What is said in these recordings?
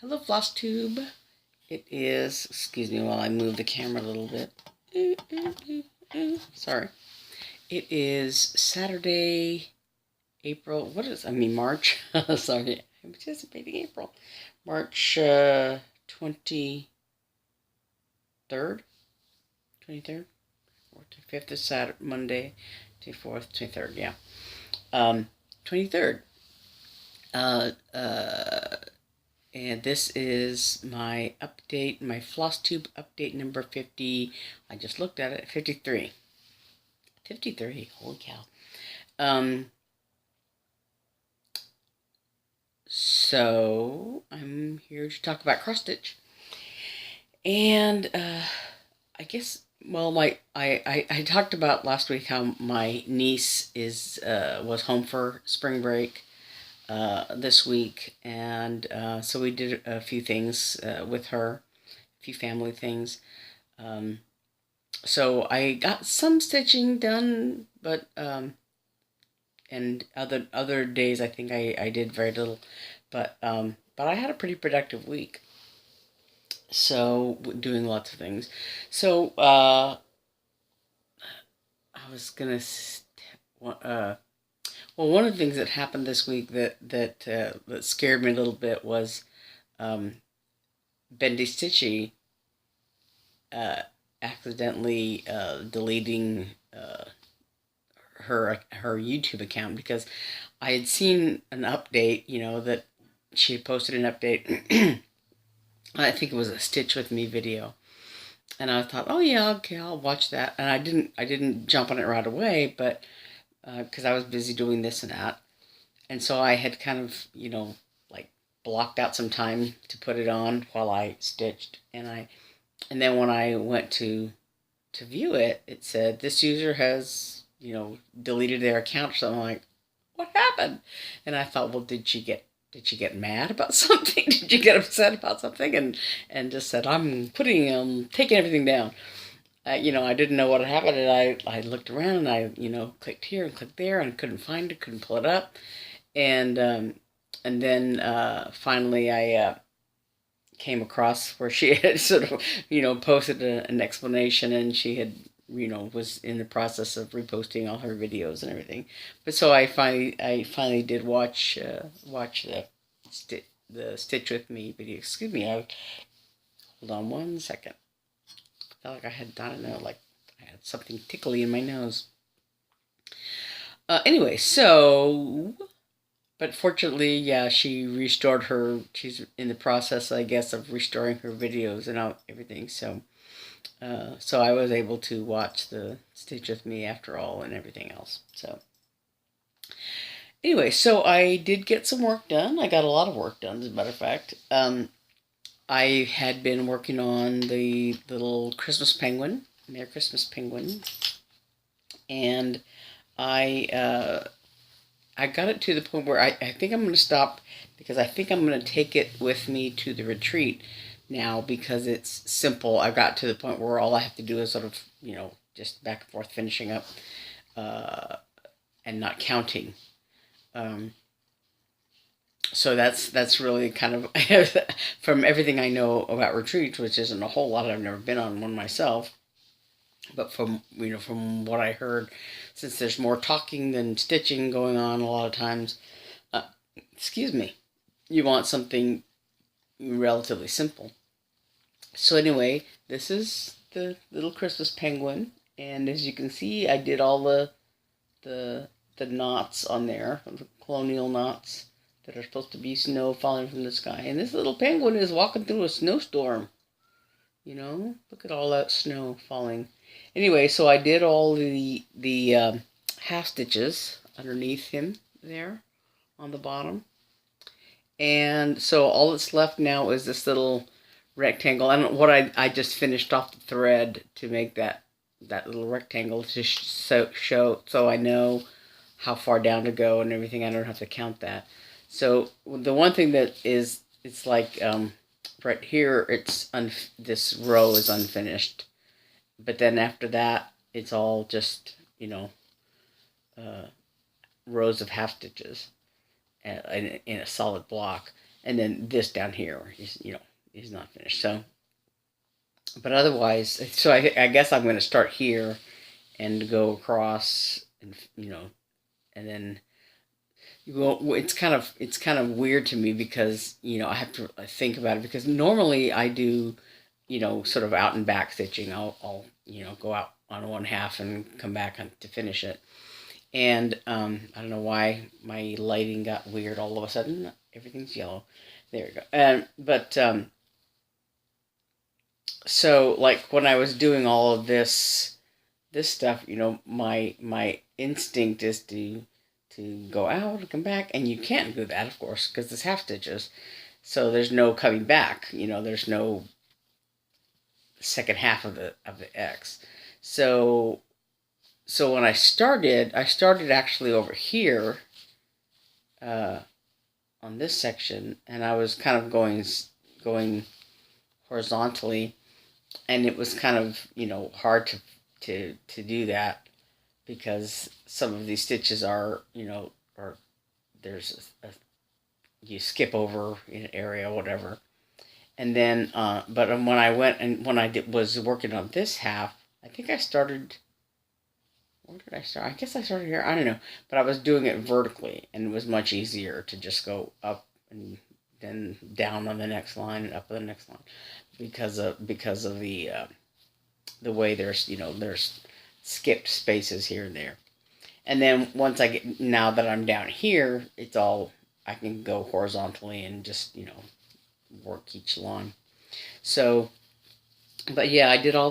Hello, Flosstube. It is, excuse me while I move the camera a little bit. Sorry. It is Saturday, March. Sorry, I'm anticipating April. March 23rd? 23rd? 25th is Saturday, Monday, 24th, 23rd, yeah. 23rd. And this is my update, my Flosstube update number 50. I just looked at it, 53. 53, holy cow. So I'm here to talk about cross stitch. And I guess, well, I talked about last week how my niece was home for spring break this week, and so we did a few things with her, a few family things. So I got some stitching done, but and other days I think I did very little, but I had a pretty productive week. So doing lots of things. So I was gonna. Well, one of the things that happened this week that scared me a little bit was Bendy Stitchy accidentally deleting her YouTube account, because I had seen an update, that she had posted an update. I think it was a Stitch with Me video, and I thought, oh yeah, okay, I'll watch that. And I didn't jump on it right away, but because I was busy doing this and that. And so I had kind of, like blocked out some time to put it on while I stitched. And then when I went to view it, it said, this user has, deleted their account. So I'm like, what happened? And I thought, well, did she get mad about something? Did you get upset about something? And just said, I'm taking everything down. I didn't know what had happened, and I looked around, and I, clicked here and clicked there, and couldn't find it, couldn't pull it up, and then finally I came across where she had sort of, posted an explanation, and she had, was in the process of reposting all her videos and everything. But so I finally did watch the Stitch with Me video. Excuse me, hold on one second. Felt like I had, I don't know, like I had something tickly in my nose. Anyway, but fortunately, yeah, she's in the process, I guess, of restoring her videos and everything. So I was able to watch the Stitch with Me after all and everything else. So anyway, so I did get some work done. I got a lot of work done, as a matter of fact. I had been working on the little Christmas penguin, Merry Christmas penguin, and I got it to the point where I think I'm going to stop, because I think I'm going to take it with me to the retreat now, because it's simple. I got to the point where all I have to do is sort of, just back and forth finishing up and not counting. So that's really kind of from everything I know about retreats, which isn't a whole lot. I've never been on one myself, but from what I heard, since there's more talking than stitching going on a lot of times, excuse me, you want something relatively simple. So anyway, this is the little Christmas penguin, and as you can see, I did all the knots on there, the colonial knots that are supposed to be snow falling from the sky. And this little penguin is walking through a snowstorm. Look at all that snow falling. Anyway, so I did all the half stitches underneath him there on the bottom. And so all that's left now is this little rectangle. And what I just finished off the thread to make that little rectangle to show, so I know how far down to go and everything. I don't have to count that. So the one thing that is, it's like right here, this row is unfinished, but then after that, it's all just rows of half stitches in a solid block. and then this down here is, is not finished. So, but otherwise, so I guess I'm going to start here and go across, and and then well, it's kind of weird to me because I have to think about it, because normally I do sort of out and back stitching. I'll go out on one half and come back to finish it. And I don't know why my lighting got weird all of a sudden. Everything's yellow. There we go. So like when I was doing all of this stuff, my instinct is to go out and come back, and you can't do that, of course, because it's half stitches. So there's no coming back. There's no second half of the X. So when I started actually over here on this section, and I was kind of going horizontally, and it was kind of hard to do that, because some of these stitches are or there's you skip over an area or whatever. And then but when I went and when I was working on this half, I think I started, where did I start? I guess I started here. I don't know. But I was doing it vertically, and it was much easier to just go up and then down on the next line and up on the next line, because of the way there's skipped spaces here and there. And then once now that I'm down here, it's all, I can go horizontally and just work each line. So, but yeah, I did all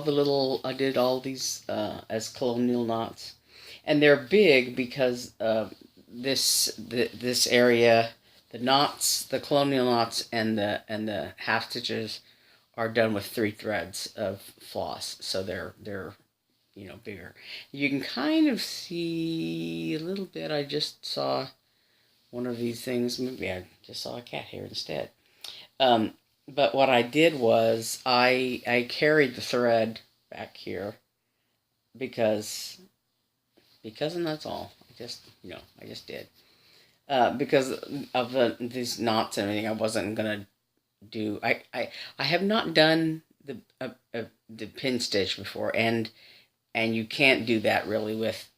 these as colonial knots, and they're big because this area, the knots, the colonial knots, and the half stitches are done with 3 threads of floss, so they're bigger. You can kind of see a little bit. I just saw one of these things. Maybe I just saw a cat here instead. But what I did was I carried the thread back here because and that's all. I just did. Because of these knots and everything, I wasn't gonna do. I have not done the pin stitch before, and you can't do that really with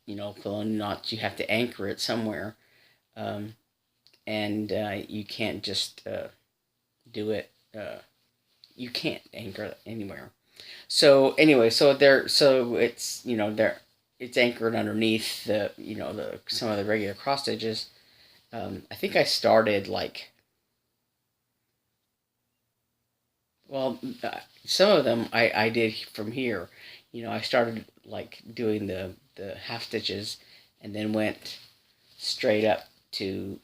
colonial knots. You have to anchor it somewhere, and you can't just do it. You can't anchor it anywhere. So anyway, so it's it's anchored underneath the some of the regular cross stitches. I think I started like, well, some of them I did from here. I started like doing the half stitches, and then went straight up to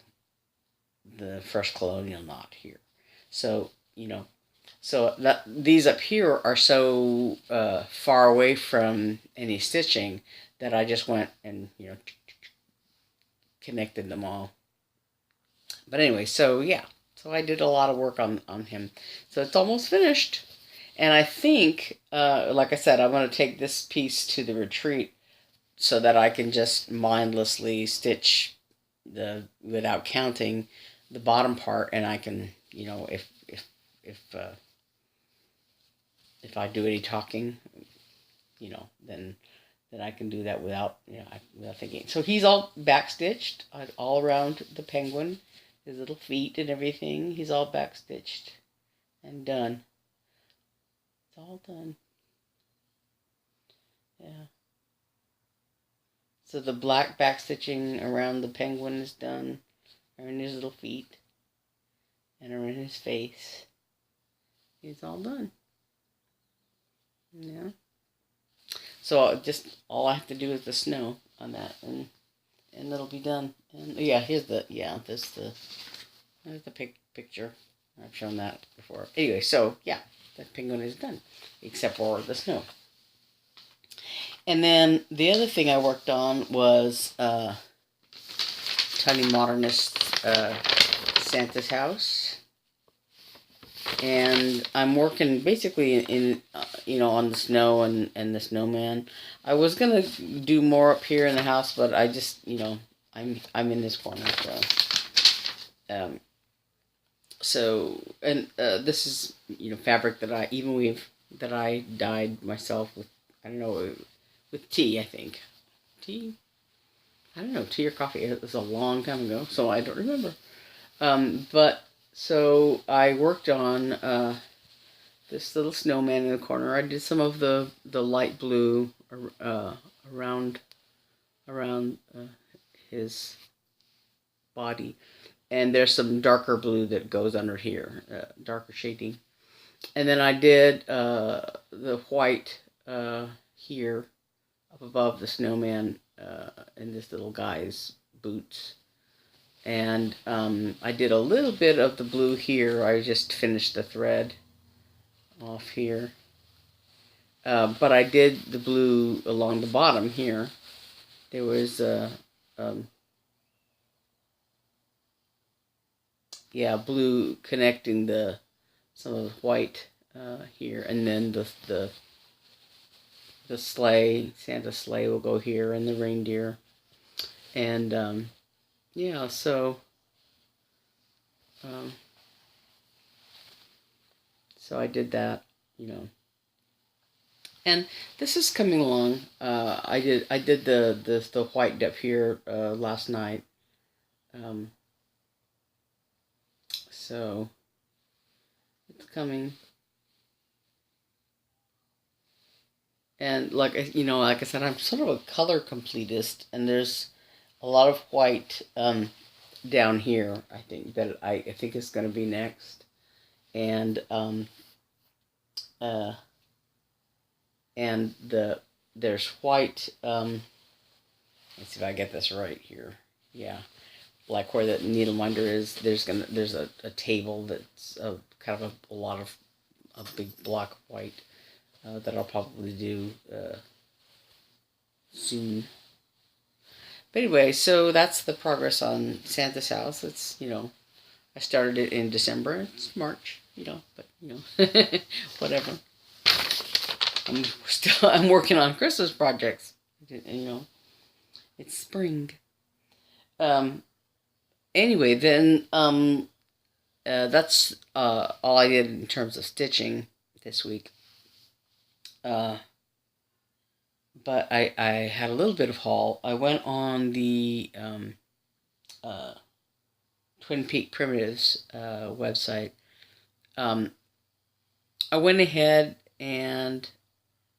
the first colonial knot here. So so these up here are so far away from any stitching that I just went and connected them all. But anyway, so yeah, so I did a lot of work on him. So it's almost finished. And I think, like I said, I'm going to take this piece to the retreat so that I can just mindlessly stitch without counting the bottom part, and I can, if I do any talking, then I can do that without thinking. So he's all backstitched all around the penguin, his little feet and everything. He's all backstitched and done. It's all done. Yeah. So the black backstitching around the penguin is done, around his little feet, and around his face. It's all done. Yeah. So just all I have to do is the snow on that, and it'll be done. And yeah, here's the there's the picture. I've shown that before. Anyway, so yeah, that penguin is done, except for the snow. And then the other thing I worked on was Tiny Modernist Santa's house. And I'm working basically in on the snow and the snowman. I was gonna do more up here in the house, but I just I'm in this corner, so So, and this is, fabric that I dyed myself with, I don't know, with tea, I think. Tea? I don't know, tea or coffee. It was a long time ago, so I don't remember. But, so I worked on this little snowman in the corner. I did some of the light blue around his body, and there's some darker blue that goes under here, darker shading. And then I did the white here up above the snowman in this little guy's boots. And I did a little bit of the blue here. I just finished the thread off here. But I did the blue along the bottom here. There was blue connecting some of the white here, and then the sleigh, Santa's sleigh will go here, and the reindeer, and so I did that, and this is coming along. I did the white depth here last night. So it's coming. And like I said, I'm sort of a color completist, and there's a lot of white down here. I think that I think is going to be next, and there's white. Let's see if I get this right here. Yeah, like where the needle minder is. There's a table that's kind of a lot of a big block of white. That I'll probably do soon. But anyway, so that's the progress on Santa's house. It's, I started it in December. It's March, but, whatever. I'm working on Christmas projects. It's spring. Anyway, then, that's all I did in terms of stitching this week. But I had a little bit of haul. I went on the Twin Peak Primitives website. I went ahead and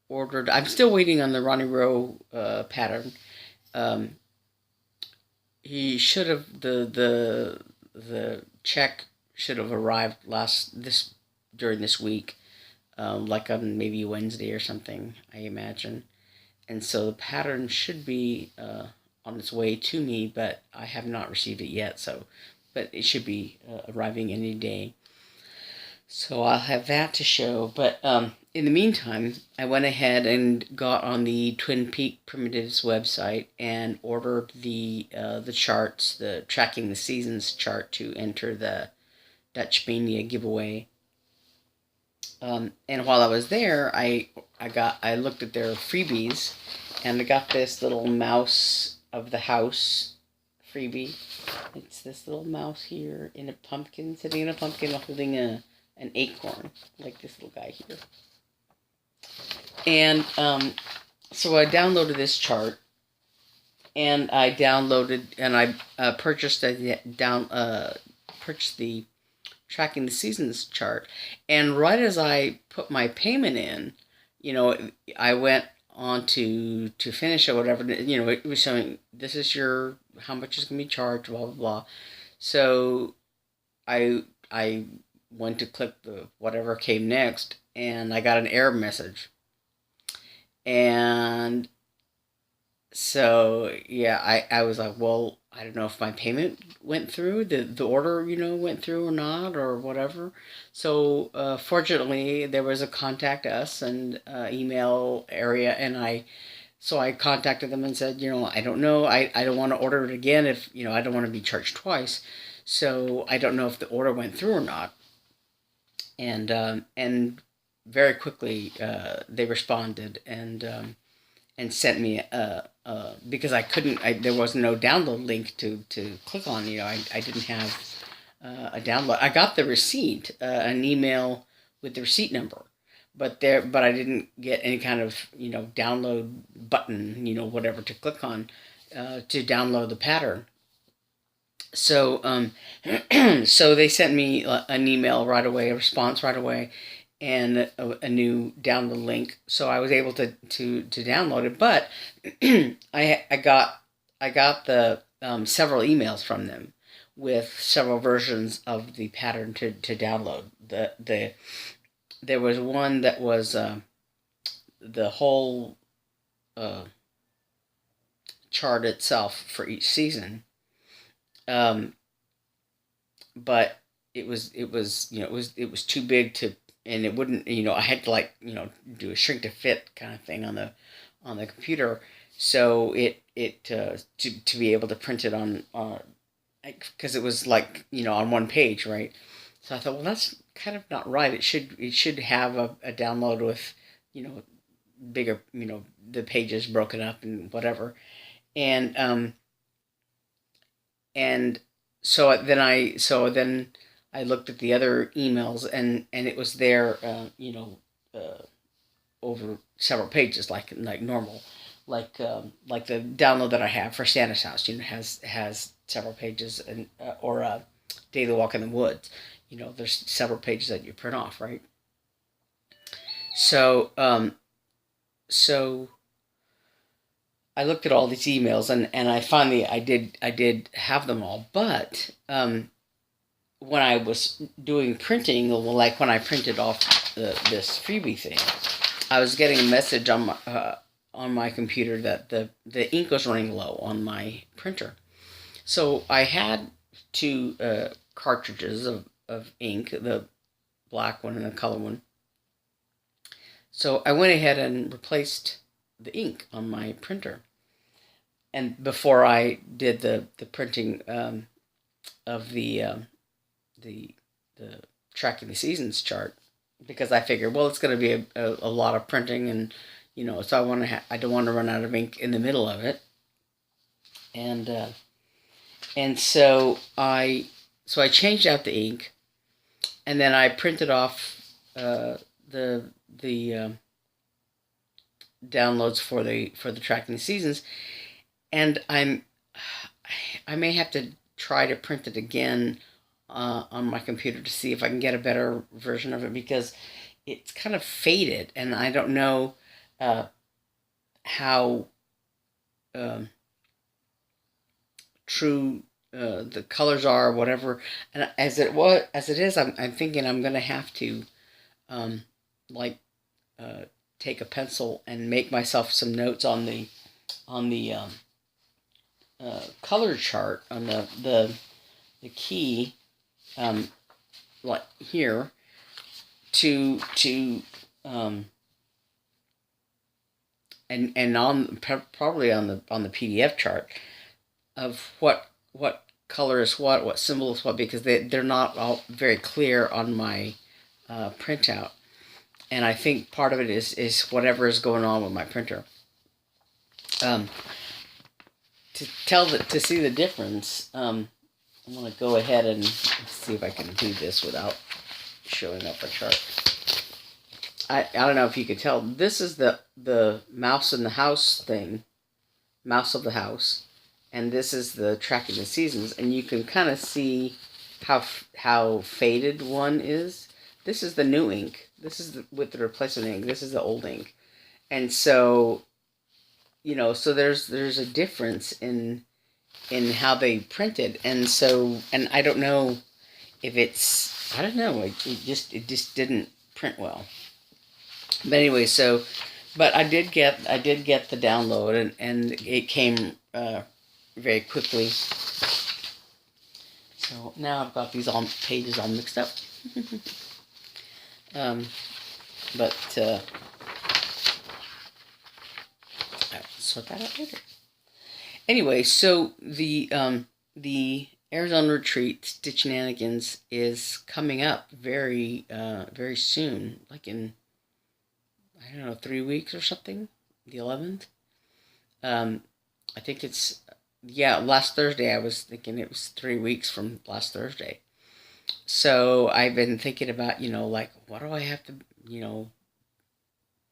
ordered. I'm still waiting on the Ronnie Rowe pattern. He should have the check should have arrived during this week. Like on maybe Wednesday or something, I imagine. And so the pattern should be on its way to me, but I have not received it yet. But it should be arriving any day. So I'll have that to show. But in the meantime, I went ahead and got on the Twin Peak Primitives website and ordered the charts, the Tracking the Seasons chart to enter the Dutch Mania giveaway. And while I was there, I looked at their freebies, and I got this little mouse of the house freebie. It's this little mouse here in a pumpkin, sitting in a pumpkin, holding an acorn, like this little guy here. And so I downloaded this chart, and I purchased the Tracking the Seasons chart, and right as I put my payment in, I went on to finish or whatever, it was showing this is how much is going to be charged, blah blah blah. So I went to click the whatever came next, and I got an error message. And so I was like, well, I don't know if my payment went through, the order, went through or not, or whatever. So, fortunately, there was a contact us and email area, and so I contacted them and said, I don't know, I don't want to order it again if, I don't want to be charged twice. So I don't know if the order went through or not. And very quickly, they responded and sent me because there was no download link to click on. I didn't have a download. I got the receipt, an email with the receipt number, but I didn't get any kind of download button, whatever to click on to download the pattern. So so they sent me an email right away, a response right away, and a new download link. So I was able to download it, but I got the several emails from them with several versions of the pattern to download. There was one that was the whole chart itself for each season, but it was it was too big to, and it wouldn't, I had to do a shrink to fit kind of thing on the computer, so it to be able to print it on because it was on one page, right? So I thought, well, that's kind of not right. It should have a download with bigger, the pages broken up and whatever, and and then I looked at the other emails, and it was there, over several pages, like normal, like the download that I have for Santa's House, has several pages, and or Daily Walk in the Woods, there's several pages that you print off, right? So so I looked at all these emails, and I finally I did have them all, but when I was doing printing, like when I printed off this freebie thing, I was getting a message on my computer that the ink was running low on my printer. So I had two cartridges of ink, the black one and the color one. So I went ahead and replaced the ink on my printer, and before I did the printing of the tracking the seasons chart, because I figured, well, it's going to be a lot of printing, and so I don't want to run out of ink in the middle of it, and so I changed out the ink, and then I printed off the downloads for the tracking the seasons, and I may have to try to print it again on my computer to see if I can get a better version of it, because it's kind of faded, and I don't know how true the colors are, or whatever. And as it is, I'm thinking I'm gonna have to like take a pencil and make myself some notes on the color chart on the key, like here, to and on probably on the PDF chart of what color is what symbol is what, because they're not all very clear on my printout, and I think part of it is whatever is going on with my printer. To see the difference, I'm gonna go ahead and see if I can do this without showing up a chart. I don't know if you could tell. This is the mouse in the house thing, mouse of the house, and this is the tracking the seasons, and you can kind of see how faded one is. This is the new ink. This is with the replacement ink. This is the old ink, and so so there's a difference in how they printed, and I don't know if it's, I don't know, it just didn't print well. But anyway, but I did get the download, and it came very quickly. So now I've got these pages all mixed up. But I'll sort that out later. Anyway, so the Arizona Retreat Stitch Shenanigans is coming up very very soon, like in, I don't know, 3 weeks or something, the 11th. I think it's, last Thursday. I was thinking it was 3 weeks from last Thursday. So I've been thinking about, like, what do I have to, you know,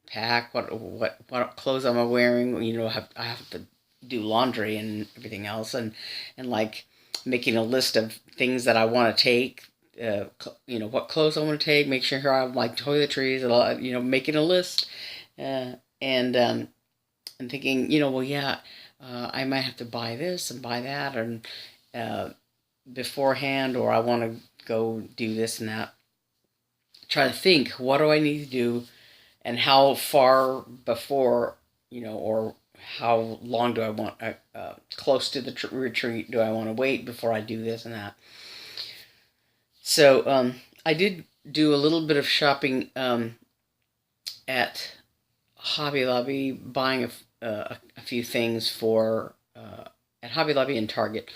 pack? What clothes am I wearing? I have to do laundry and everything else, and like making a list of things that I want to take. What clothes I want to take. Make sure I have like toiletries and all. Making a list, uh, and thinking, well, yeah, I might have to buy this and buy that, and uh, beforehand, or I want to go do this and that. Try to think, what do I need to do, and how far before, or how long do I want, close to the retreat do I want to wait before I do this and that. So I did do a little bit of shopping at Hobby Lobby, buying a few things for at Hobby Lobby and Target,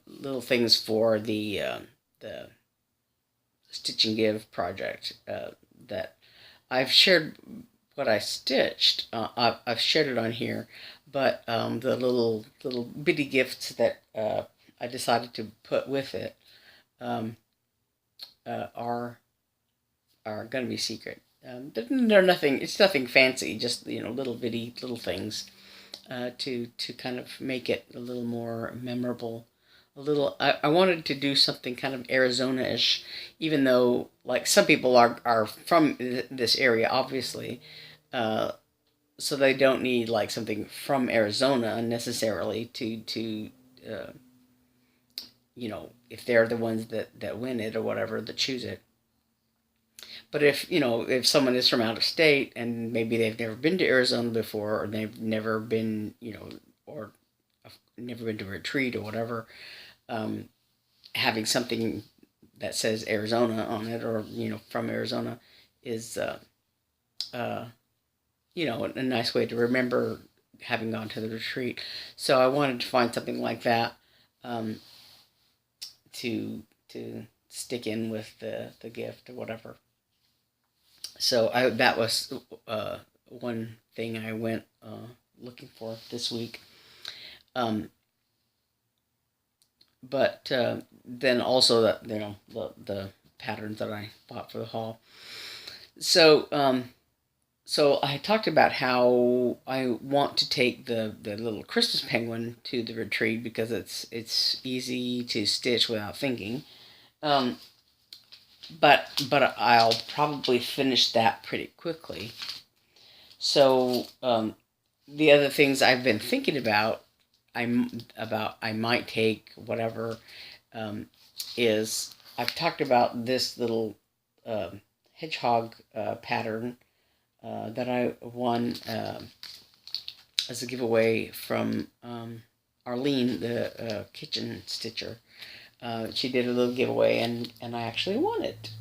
little things for the Stitch and Give project that I've shared what I stitched. I've shared it on here, but the little bitty gifts that I decided to put with it um, are going to be secret. They're nothing. It's nothing fancy. Just little bitty little things to kind of make it a little more memorable. A little. I wanted to do something kind of Arizona-ish, even though like some people are from this area, obviously. Uh, so they don't need like something from Arizona necessarily to uh, if they're the ones that win it or whatever that choose it. But if someone is from out of state and maybe they've never been to Arizona before, or they've never been, or never been to a retreat or whatever, um, having something that says Arizona on it, or from Arizona, is uh, a nice way to remember having gone to the retreat. So I wanted to find something like that um, to stick in with the gift or whatever. So that was one thing I went looking for this week. Um, but then also the patterns that I bought for the haul. So so I talked about how I want to take the little Christmas penguin to the retreat because it's easy to stitch without thinking. Um, but I'll probably finish that pretty quickly. So the other things I've been thinking about, I might take whatever um, is I've talked about this little hedgehog pattern that I won as a giveaway from Arlene, the kitchen stitcher. She did a little giveaway, and I actually won it.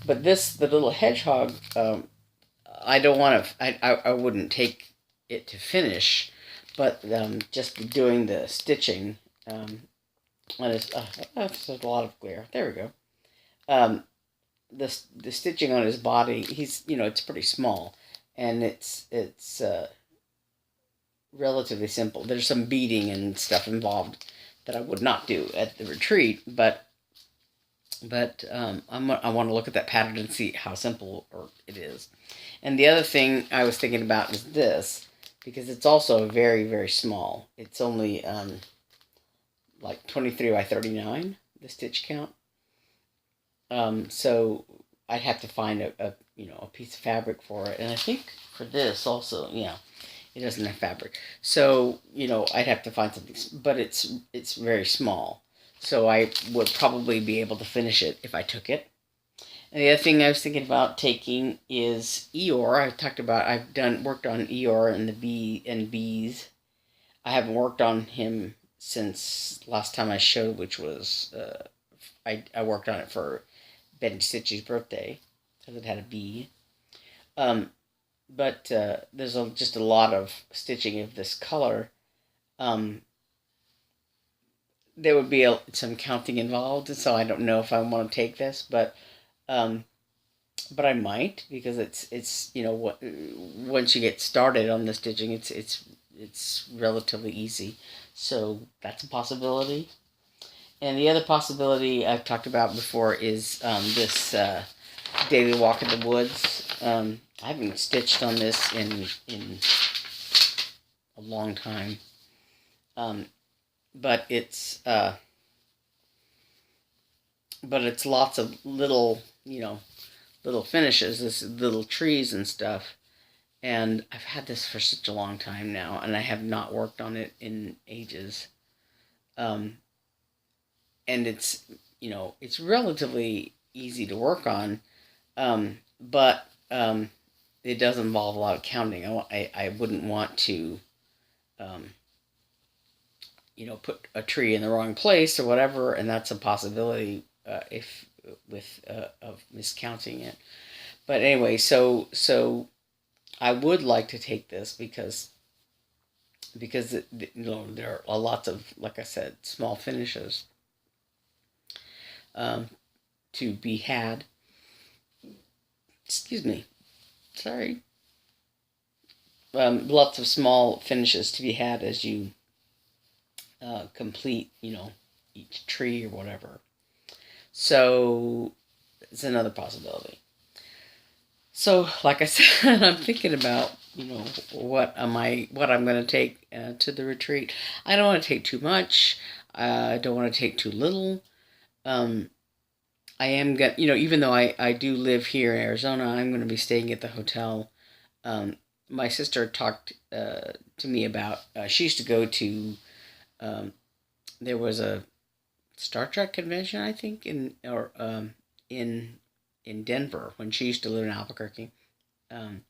But the little hedgehog, I don't want to. I wouldn't take it to finish, but just doing the stitching. On his, there's a lot of glare. There we go. Um, the stitching on his body. He's it's pretty small, and it's relatively simple. There's some beading and stuff involved that I would not do at the retreat, but I want to look at that pattern and see how simple it is. And the other thing I was thinking about is this, because it's also very, very small. It's only like 23 by 39, the stitch count. So I'd have to find a piece of fabric for it. And I think for this also, yeah, it doesn't have fabric. So, I'd have to find something, but it's very small. So I would probably be able to finish it if I took it. And the other thing I was thinking about taking is Eeyore. I've done worked on Eeyore and the bee and bees. I haven't worked on him since last time I showed, which was I worked on it for Ben Stitch's birthday because it had a bee. Um, but there's just a lot of stitching of this color. Um, there would be some counting involved, so I don't know if I want to take this, um, but I might because it's once you get started on the stitching, it's relatively easy, so that's a possibility. And the other possibility I've talked about before is this daily walk in the woods. I haven't stitched on this in a long time, but it's lots of little little finishes, this little trees and stuff. And I've had this for such a long time now, and I have not worked on it in ages. Um, and it's relatively easy to work on, but it does involve a lot of counting. I wouldn't want to, um, put a tree in the wrong place or whatever, and that's a possibility if with of miscounting it. But anyway, so I would like to take this because there are lots of, like I said, small finishes um, to be had. Excuse me. Sorry. Lots of small finishes to be had as you complete, each tree or whatever. So it's another possibility. So, like I said, I'm thinking about what I'm going to take to the retreat. I don't want to take too much. I don't want to take too little. Um, I am going, even though I do live here in Arizona, I'm going to be staying at the hotel. My sister talked to me about. She used to go to. Um, there was a Star Trek convention, I think, in Denver when she used to live in Albuquerque, um,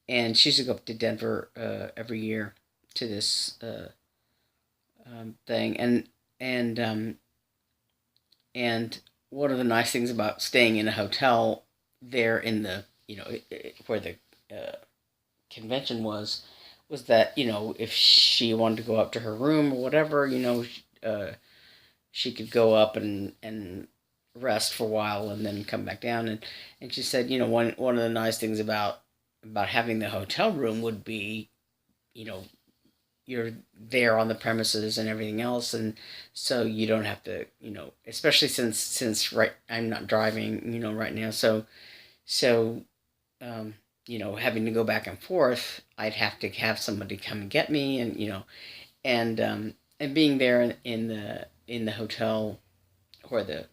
and she used to go up to Denver every year to this thing, and one of the nice things about staying in a hotel there in the where the uh, convention was that if she wanted to go up to her room or whatever, she could go up and rest for a while and then come back down. And she said, one of the nice things about having the hotel room would be, you know, you're there on the premises and everything else, and so you don't have to, especially since right I'm not driving, right now, so having to go back and forth, I'd have to have somebody come and get me, and and being there in the hotel where the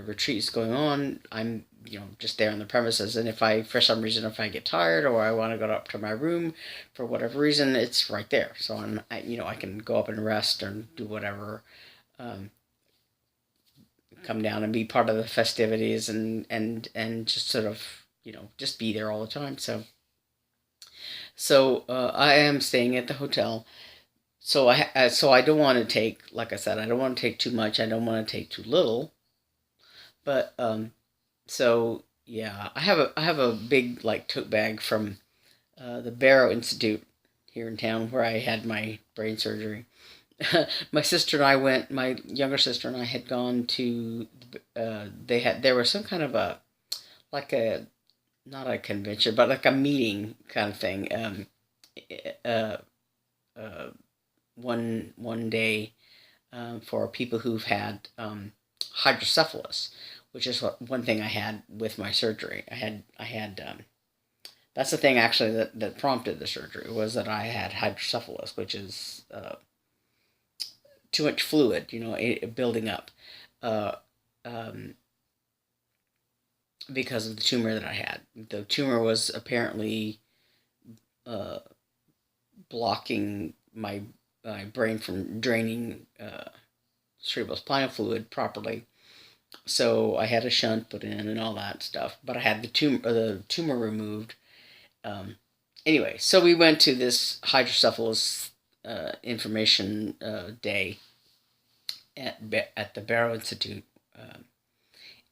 retreat is going on, I'm just there on the premises, and if I for some reason if I get tired or I want to go up to my room for whatever reason, it's right there. So I can go up and rest or do whatever, um, come down and be part of the festivities and just sort of just be there all the time. So I am staying at the hotel. So I don't want to take, like I said, I don't want to take too much. I don't want to take too little. But so yeah, I have a big like tote bag from the Barrow Institute here in town where I had my brain surgery. My sister and I went. My younger sister and I had gone to. There was some kind of a like a not a convention but like a meeting kind of thing. Uh, uh, one day for people who've had hydrocephalus, which is one thing I had with my surgery. I had that's the thing actually that prompted the surgery was that I had hydrocephalus, which is too much fluid, building up, uh, um, because of the tumor that I had. The tumor was apparently uh, blocking my brain from draining cerebrospinal fluid properly. So I had a shunt put in and all that stuff, but I had the tumor removed. Um, anyway, so we went to this hydrocephalus information day at the Barrow Institute,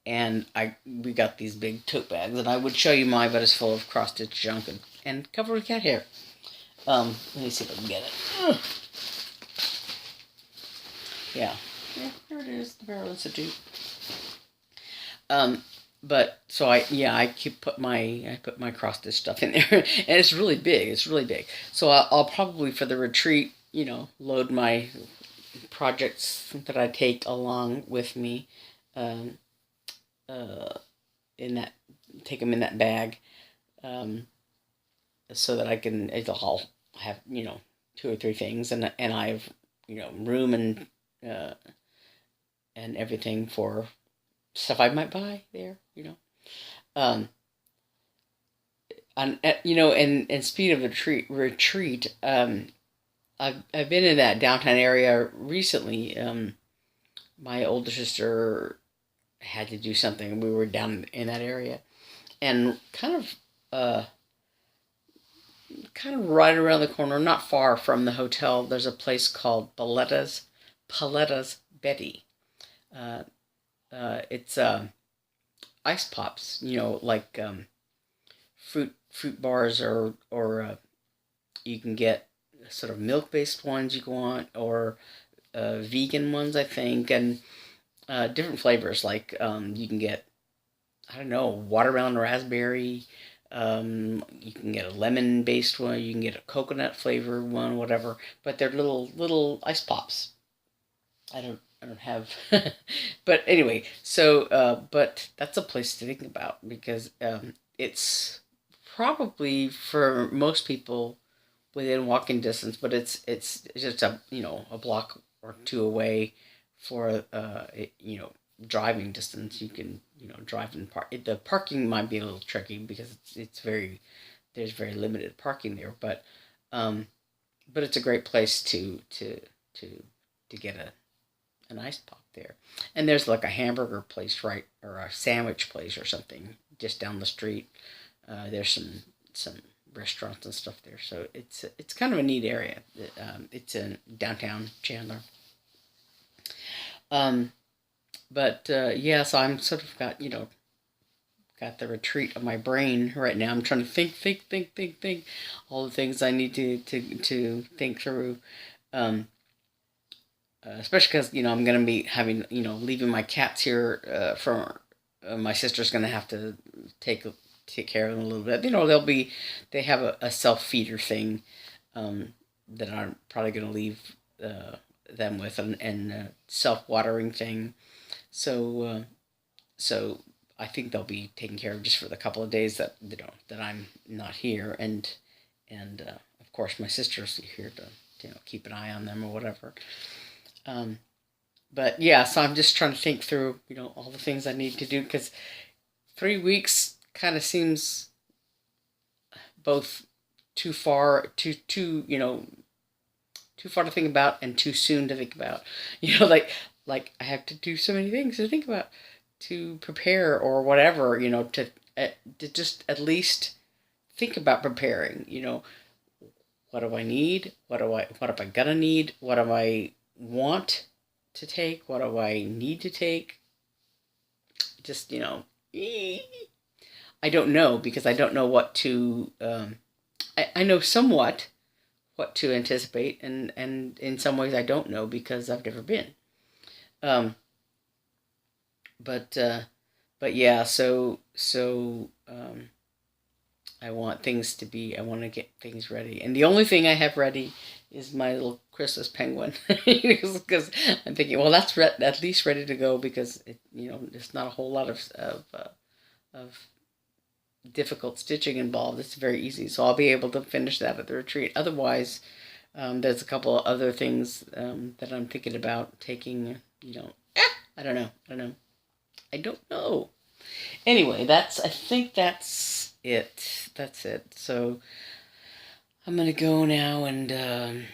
and we got these big tote bags, and I would show you mine, but it's full of cross stitch junk and covered with cat hair. Let me see if I can get it. Ugh. Yeah, there it is, the Barrow Institute. Um, but so I put my cross stitch stuff in there, and it's really big. It's really big. So I'll probably for the retreat, load my projects that I take along with me, um, in that take them in that bag, um, so that I can I'll have 2 or 3 things, and I have room uh, and everything for stuff I might buy there. Um, and speed of retreat, I've been in that downtown area recently. My older sister had to do something. We were down in that area, and kind of right around the corner, not far from the hotel, there's a place called Paletta's Betty. Uh, it's ice pops, like fruit bars, or you can get sort of milk based ones you want, or vegan ones, I think, and different flavors. Like you can get, I don't know, watermelon, raspberry. You can get a lemon based one. You can get a coconut flavored one, whatever. But they're little ice pops. I don't have, but anyway. So, but that's a place to think about, because it's probably for most people within walking distance, but it's just a block or two away for driving distance. You can drive and park. The parking might be a little tricky because there's very limited parking there, but it's a great place to get an ice pop there. And there's like a hamburger place, right, or a sandwich place or something just down the street. There's some restaurants and stuff there, so it's kind of a neat area. It's in downtown Chandler. Um, but yeah, so I'm sort of got the retreat of my brain right now. I'm trying to think all the things I need to think through. Um, Especially because I'm gonna be having leaving my cats here for my sister's gonna have to take take care of them a little bit. They have a self feeder thing, that I'm probably gonna leave them with, and self watering thing. So so I think they'll be taken care of just for the couple of days that that I'm not here, and of course my sister's here to keep an eye on them or whatever. Um, but yeah, so I'm just trying to think through all the things I need to do, because 3 weeks kind of seems both too far, too far to think about, and too soon to think about. Like I have to do so many things to think about, to prepare or whatever. To just at least think about preparing. What do I need? What am I gonna need? What do I want to take? What do I need to take? Just I don't know, because I don't know what to. I know somewhat what to anticipate, and in some ways I don't know because I've never been. Um, but yeah, so I want to get things ready, and the only thing I have ready is my little Christmas penguin, because I'm thinking, well, that's at least ready to go, because there's not a whole lot of difficult stitching involved. It's very easy, so I'll be able to finish that at the retreat. Otherwise, there's a couple of other things that I'm thinking about taking. I don't know. I don't know. Anyway, I think that's it. That's it. So I'm gonna go now and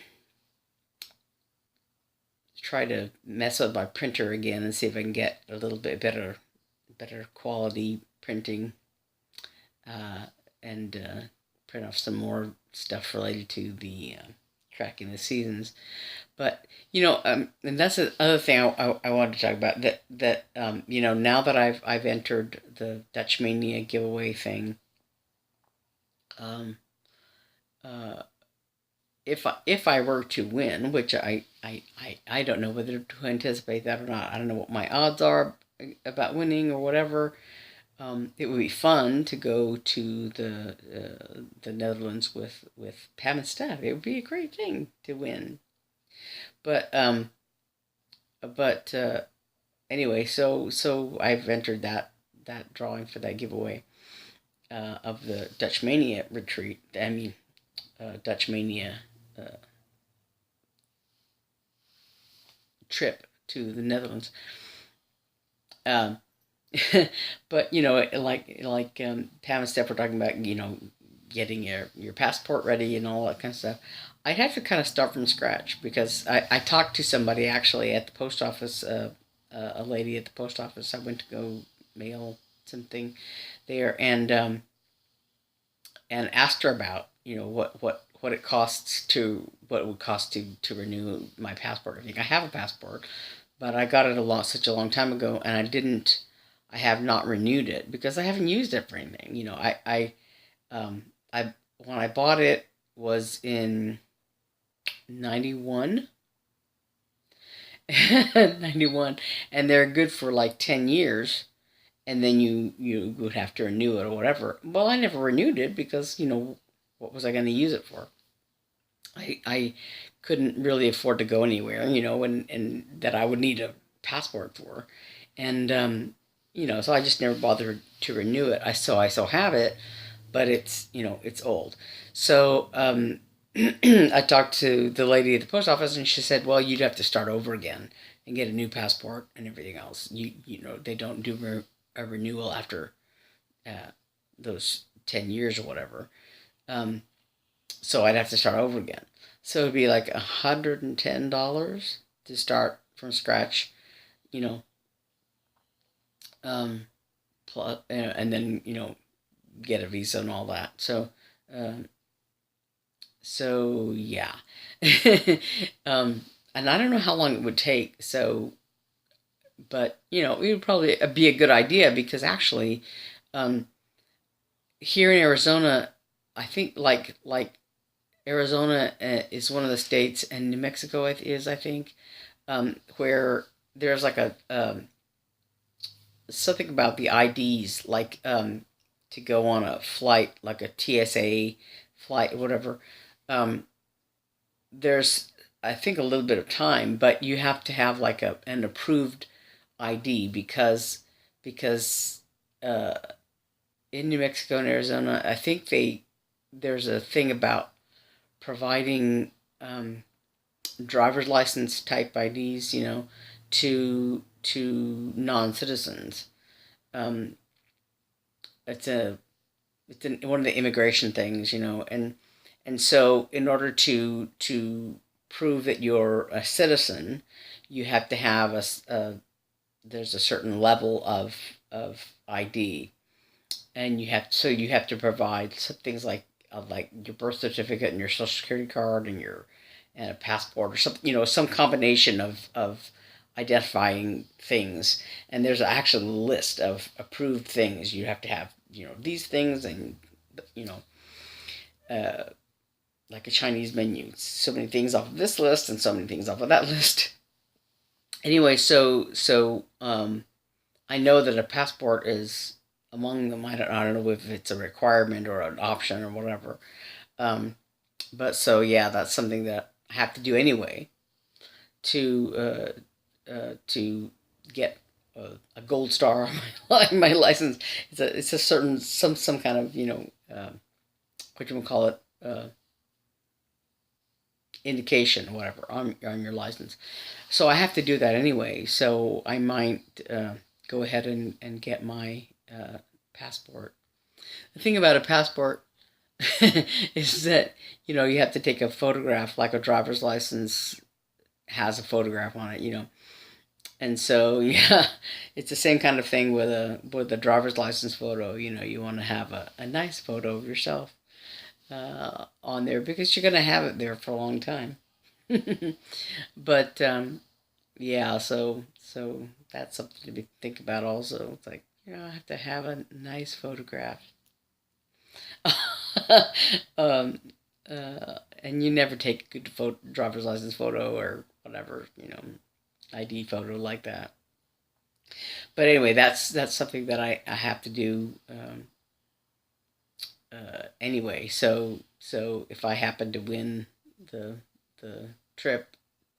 try to mess with my printer again and see if I can get a little bit better quality printing, and print off some more stuff related to the tracking the seasons. But and that's the other thing I wanted to talk about. That now that I've entered the Dutch Mania giveaway thing. Um, uh, if I were to win, which I don't know whether to anticipate that or not. I don't know what my odds are about winning or whatever. It would be fun to go to the Netherlands with Pam and Steph. It would be a great thing to win. But but anyway, so I've entered that drawing for that giveaway of the Dutch Mania retreat. I mean, Dutch Mania uh, trip to the Netherlands. Um, but Pam and Steph were talking about, getting your passport ready and all that kind of stuff. I'd have to kind of start from scratch because I talked to somebody actually at the post office, a lady at the post office. I went to go mail something there, and asked her about, what it costs to what it would cost to renew my passport. I think I have a passport, but I got it such a long time ago, and I have not renewed it because I haven't used it for anything. Um, I when I bought it was in 91, 91, and they're good for like 10 years, and then you would have to renew it or whatever. Well, I never renewed it because what was I going to use it for? I couldn't really afford to go anywhere, and that I would need a passport for, and so I just never bothered to renew it. I still have it, but it's old. So I talked to the lady at the post office, and she said, "Well, you'd have to start over again and get a new passport and everything else. They don't do a renewal after uh, those 10 years or whatever." Um, so I'd have to start over again. So it'd be like $110 to start from scratch, you know, um, plus, and then get a visa and all that. Um, so yeah, and I don't know how long it would take. So, but it would probably be a good idea because actually, um, here in Arizona, I think Arizona is one of the states, and New Mexico is, I think, where there's like a something about the IDs, like to go on a flight, like a TSA flight or whatever. Um, there's, I think, a little bit of time, but you have to have like an approved ID because uh, in New Mexico and Arizona, I think there's a thing about providing driver's license type IDs, to non-citizens. Um, it's a one of the immigration things, and so in order to prove that you're a citizen, you have to have there's a certain level of ID, and you have to provide some things like your birth certificate and your social security card and a passport or something, some combination of identifying things. And there's actually a list of approved things you have to have, these things, and you know uh, like a Chinese menu, so many things off of this list and so many things off of that list. Anyway, so I know that a passport is among them. I don't know if it's a requirement or an option or whatever. Um, but so yeah, that's something that I have to do anyway to get a gold star on my license. It's a certain some kind of what you would call it, indication or whatever on your license. So I have to do that anyway. So I might go ahead and get my passport. The thing about a passport is that you have to take a photograph, like a driver's license has a photograph on it, and so yeah, it's the same kind of thing with a driver's license photo. You want to have a nice photo of yourself on there because you're gonna have it there for a long time. But yeah, so that's something to think about also. It's like I have to have a nice photograph. um, and you never take a good driver's license photo or whatever, ID photo like that. But anyway, that's something that I have to do anyway. So if I happen to win the trip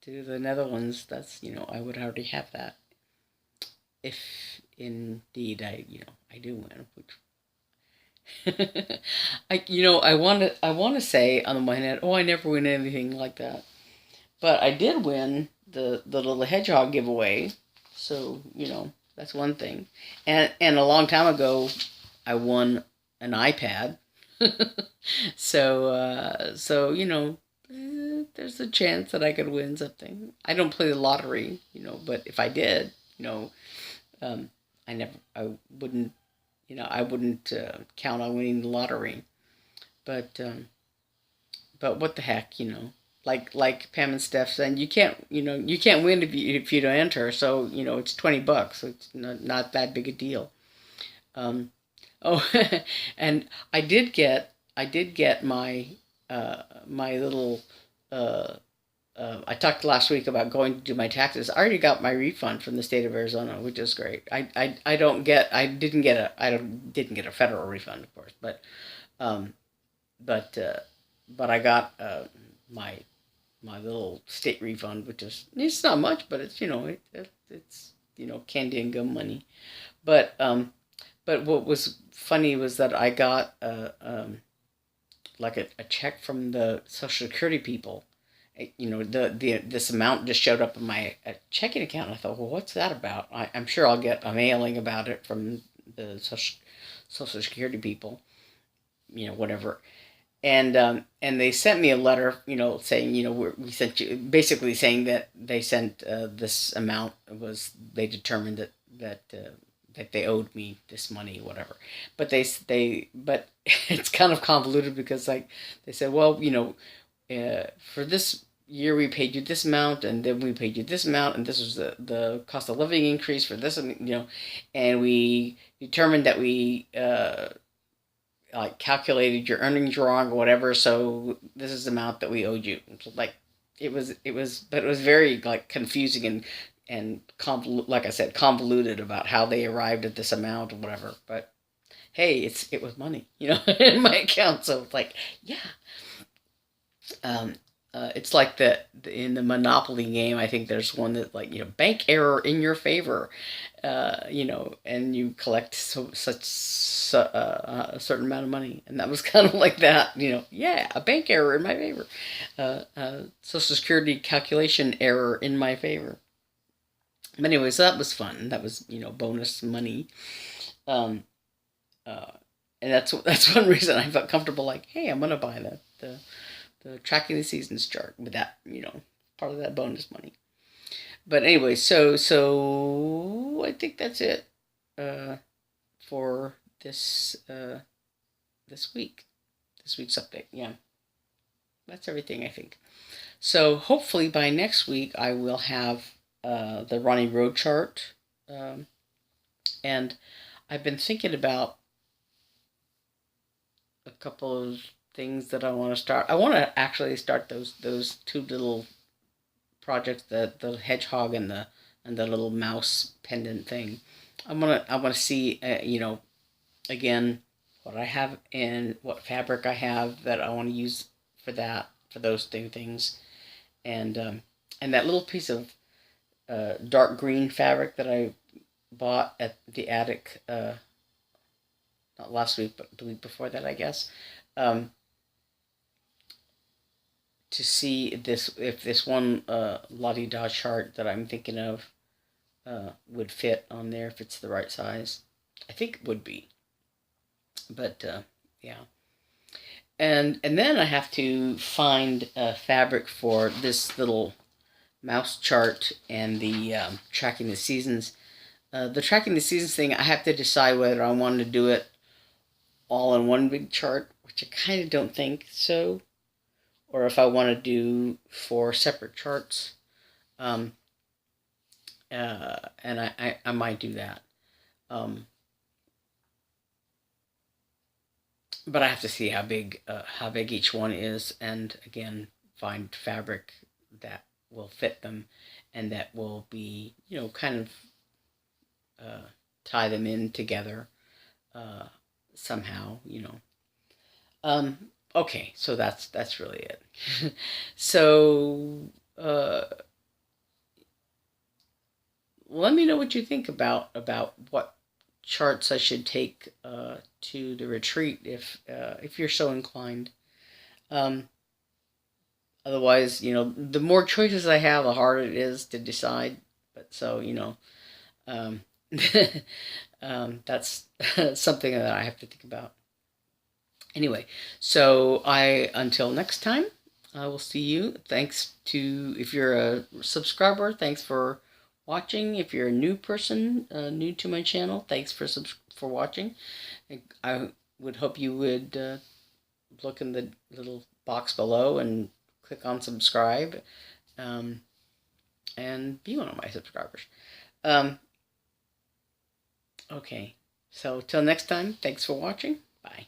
to the Netherlands, that's, I would already have that if indeed I do win, which I want to say on the one hand, oh, I never win anything like that, but I did win the little hedgehog giveaway, so that's one thing, and a long time ago, I won an iPad, so there's a chance that I could win something. I don't play the lottery, but if I did, um, I wouldn't count on winning the lottery. But what the heck, like Pam and Steph said, you can't win if you don't enter. So it's $20. So it's not that big a deal. Um, oh, and I did get my little. Uh, I talked last week about going to do my taxes. I already got my refund from the state of Arizona, which is great. I didn't get a federal refund, of course, um, but I got my little state refund, which it's not much, but it's candy and gum money. But what was funny was that I got like a check from the Social Security people. This amount just showed up in my checking account. And I thought, well, what's that about? I'm sure I'll get a mailing about it from the Social Security people, whatever. And they sent me a letter, saying, we sent you, basically saying that they sent this amount, they determined that they owed me this money, whatever. But it's kind of convoluted because, like, they said, well, for this year we paid you this amount, and then we paid you this amount, and this was the cost of living increase for this, and we determined that we like calculated your earnings wrong or whatever, so this is the amount that we owed you. So, like, but it was very, like, confusing and like I said, convoluted about how they arrived at this amount or whatever. But hey, it was money, in my account, so it's like, yeah. It's like in the Monopoly game. I think there's one that, like, bank error in your favor, and you collect a certain amount of money, and that was kind of like that. Yeah, a bank error in my favor, Social Security calculation error in my favor. But anyway, so that was fun. That was bonus money, um, uh, and that's one reason I felt comfortable. Like, hey, I'm gonna buy the tracking the seasons chart with that, part of that bonus money. But anyway, so I think that's it uh, for this week. This week's update. Yeah, that's everything, I think. So hopefully by next week I will have the Ronnie Road chart, and I've been thinking about a couple of things that I want to start. I want to actually start those two little projects, the hedgehog and the little mouse pendant thing. I want to see, again, what I have and what fabric I have that I want to use for those two things, and that little piece of dark green fabric that I bought at the attic, not last week but the week before that, I guess. Um, to see if this one Lottie Da chart that I'm thinking of would fit on there, if it's the right size. I think it would be, but yeah. And then I have to find fabric for this little mouse chart and the tracking the seasons. The tracking the seasons thing, I have to decide whether I want to do it all in one big chart, which I kind of don't think so, or if I want to do 4 separate charts. Um, and I might do that. Um, but I have to see how big each one is, and again, find fabric that will fit them, and that will be, kind of uh, tie them in together uh, somehow. Okay, so that's really it. So let me know what you think about what charts I should take to the retreat if you're so inclined. Um, Otherwise, the more choices I have, the harder it is to decide. But so, um, that's something that I have to think about. Anyway, so until next time, I will see you. Thanks to, if you're a subscriber, thanks for watching. If you're a new person, new to my channel, thanks for watching. I would hope you would look in the little box below and click on subscribe, um, and be one of my subscribers. Um, okay, so till next time, thanks for watching. Bye.